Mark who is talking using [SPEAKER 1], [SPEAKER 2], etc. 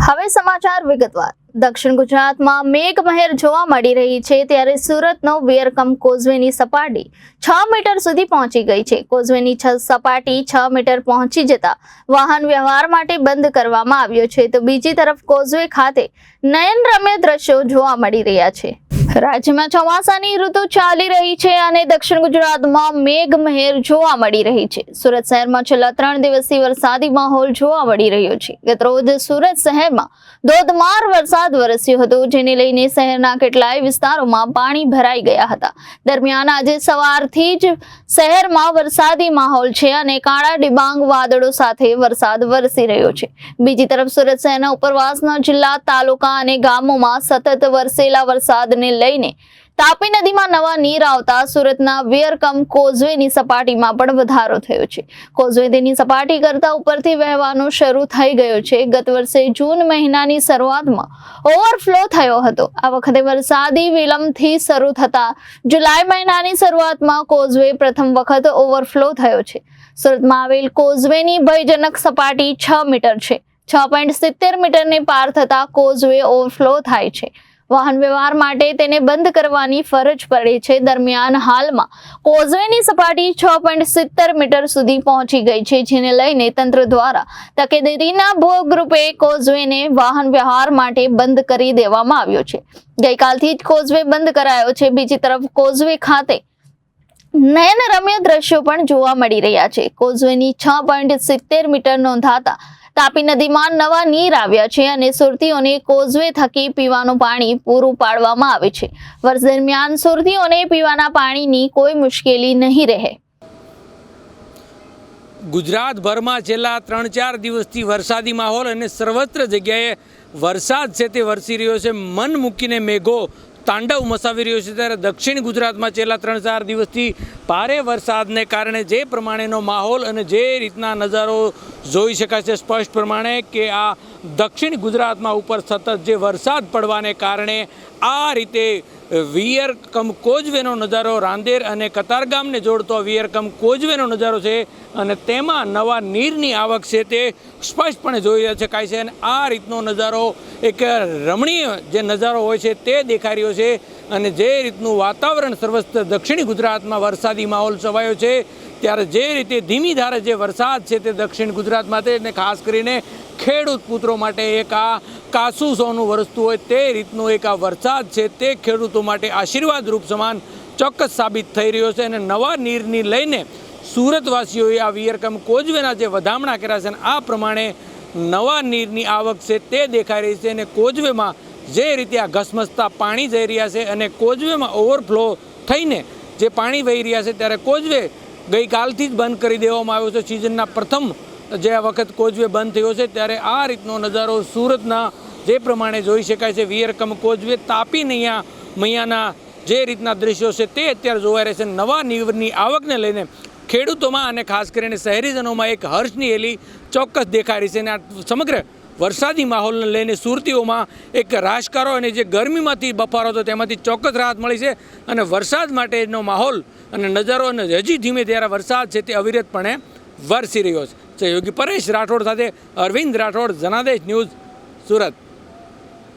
[SPEAKER 1] હવે સમાચાર વિગતવાર। દક્ષિણ ગુજરાતમાં મેઘમહેર જોવા મળી રહી છે ત્યારે સુરતનો વીરકમ કોઝવેની સપાટી 6 મીટર સુધી પહોંચી ગઈ છે। કોઝવેની સપાટી 6 મીટર પહોંચી જતા વાહન વ્યવહાર માટે બંધ કરવામાં આવ્યો છે તો બીજી તરફ કોઝવે ખાતે નયનરમ્ય દ્રશ્યો જોવા મળી રહ્યા છે। રાજ્યમાં ચોમાસાની ઋતુ ચાલી રહી છે અને દક્ષિણ ગુજરાતમાં મેઘમહેર જોવા મળી રહી છે। સુરત શહેરમાં છેલ્લા 3 દિવસથી વરસાદી માહોલ જોવા મળી રહ્યો છે। ગતરોજ સુરત શહેરમાં ધોધમાર વરસાદ વરસ્યો હતો જેને લઈને શહેરના કેટલાય વિસ્તારોમાં પાણી ભરાઈ ગયા હતા। દરમિયાન આજે સવારથી જ શહેરમાં વરસાદી માહોલ છે અને કાળા ડિબાંગ વાદળો સાથે વરસાદ વરસી રહ્યો છે। બીજી તરફ સુરત શહેરના ઉપરવાસના જિલ્લા તાલુકા અને ગામોમાં સતત વરસેલા વરસાદને લઈને તાપી નદીમાં નવા નીર આવતા સુરતના વીરકમ કોઝવેની સપાટીમાં પણ વધારો થયો છે। કોઝવે તેની સપાટી કરતા ઉપરથી વહેવાનો શરૂ થઈ ગયો છે। ગત વર્ષે જૂન મહિનાની શરૂઆતમાં ઓવરફ્લો થયો હતો। આ વખતે વરસાદી વિલંબથી શરૂ થતા જુલાઈ મહિનાની શરૂઆતમાં કોઝવે પ્રથમ વખત ઓવરફ્લો થયો છે। સુરતમાં આવેલ કોઝવેની ભયજનક સપાટી 6 મીટર છે। 6.70 મીટરને પાર થતા કોઝવે ઓવરફ્લો થાય છે। વાહન વ્યવહાર માટે તેને બંધ કરવાની ફરજ પડે છે। દરમિયાન હાલમાં કોઝવેની સપાટી 6.70 મીટર સુધી પહોંચી ગઈ છે જેને લઈને તંત્ર દ્વારા તકેદારીના ભાગરૂપે કોઝવેને વાહન વ્યવહાર માટે બંધ કરી દેવામાં આવ્યો છે। ગઈકાલથી જ કોઝવે બંધ કરાયો છે। બીજી તરફ કોઝવે ખાતે નયનરમ્ય દ્રશ્યો પણ જોવા મળી રહ્યા છે। કોઝવેની 6.70 મીટર નોંધાતા તાપી નદીમાં નવા નીર આવ્યા છે અને સુરતીઓને કોઝવે થકી પીવાનું પાણી પૂરું પાડવામાં આવે છે। વર્ષ દરમિયાન સુરતીઓને પીવાના પાણીની કોઈ મુશ્કેલી નહીં રહે।
[SPEAKER 2] ગુજરાતભરમાં છેલ્લા 3-4 દિવસથી વરસાદી માહોલ અને સર્વત્ર જગ્યાએ વરસાદ છે તે વરસી રહ્યો છે। મન મૂકીને મેઘો તાંડવ મચાવી રહ્યો છે ત્યારે દક્ષિણ ગુજરાતમાં છેલ્લા 3-4 દિવસથી ભારે વરસાદને કારણે જે પ્રમાણેનો માહોલ અને જે રીતના નજારો જોઈ શકાય છે સ્પષ્ટ પ્રમાણે કે આ દક્ષિણ ગુજરાતમાં ઉપર સતત જે વરસાદ પડવાને કારણે આ રીતે વીરકમ કોઝવેનો નજારો રાંદેર અને કતારગામને જોડતો વીરકમ કોઝવેનો નજારો છે અને તેમાં નવા નીરની આવક છે તે સ્પષ્ટપણે જોઈ શકાય છે। અને આ રીતનો નજારો એક રમણીય જે નજારો હોય છે તે દેખાઈ રહ્યો છે અને જે રીતનું વાતાવરણ સર્વસ્ત્ર દક્ષિણ ગુજરાતમાં વરસાદી માહોલ છવાયો છે ત્યારે જે રીતે ધીમી ધારે જે વરસાદ છે તે દક્ષિણ ગુજરાત માટે અને ખાસ કરીને ખેડૂત પુત્રો માટે એક આ કાસુ સોનું વરસતું હોય તે રીતનો એક આ વરસાદ છે તે ખેડૂતો માટે આશીર્વાદ રૂપ સમાન ચોક્કસ સાબિત થઈ રહ્યો છે। અને નવા નીરની લઈને સુરતવાસીઓએ આ વીરકમ કોઝવેના જે વધામણા કર્યા છે અને આ પ્રમાણે નવા નીરની આવક છે તે દેખાઈ રહી છે અને કોઝવેમાં જે રીતે આ ઘસમસતા પાણી જઈ રહ્યા છે અને કોઝવેમાં ઓવરફ્લો થઈને જે પાણી વહી રહ્યા છે ત્યારે કોઝવે ગઈકાલથી જ બંધ કરી દેવામાં આવ્યો છે। સિઝનના પ્રથમ જે આ વખત કોઝવે બંધ થયો છે ત્યારે આ રીતનો નજારો સુરતના જે પ્રમાણે જોઈ શકાય છે। વીરકમ કોઝવે તાપી મૈયાના જે રીતના દ્રશ્યો છે તે અત્યારે જોવાઈ રહે છે। નવા નીરની આવકને લઈને ખેડૂતોમાં અને ખાસ કરીને શહેરીજનોમાં એક હર્ષની એલી ચોક્કસ દેખાઈ રહી છે અને આ સમગ્ર વરસાદી માહોલને લઈને સુરતીઓમાં એક રાશકારો અને જે ગરમીમાંથી બફારો હતો તેમાંથી ચોક્કસ રાહત મળી છે અને વરસાદ માટેનો માહોલ અને નજારો અને હજી ધીમે ધીરે વરસાદ છે તે અવિરતપણે વરસી રહ્યો છે। સહયોગી પરેશ રાઠોડ સાથે અરવિંદ રાઠોડ, જનાદેશ ન્યૂઝ, સુરત।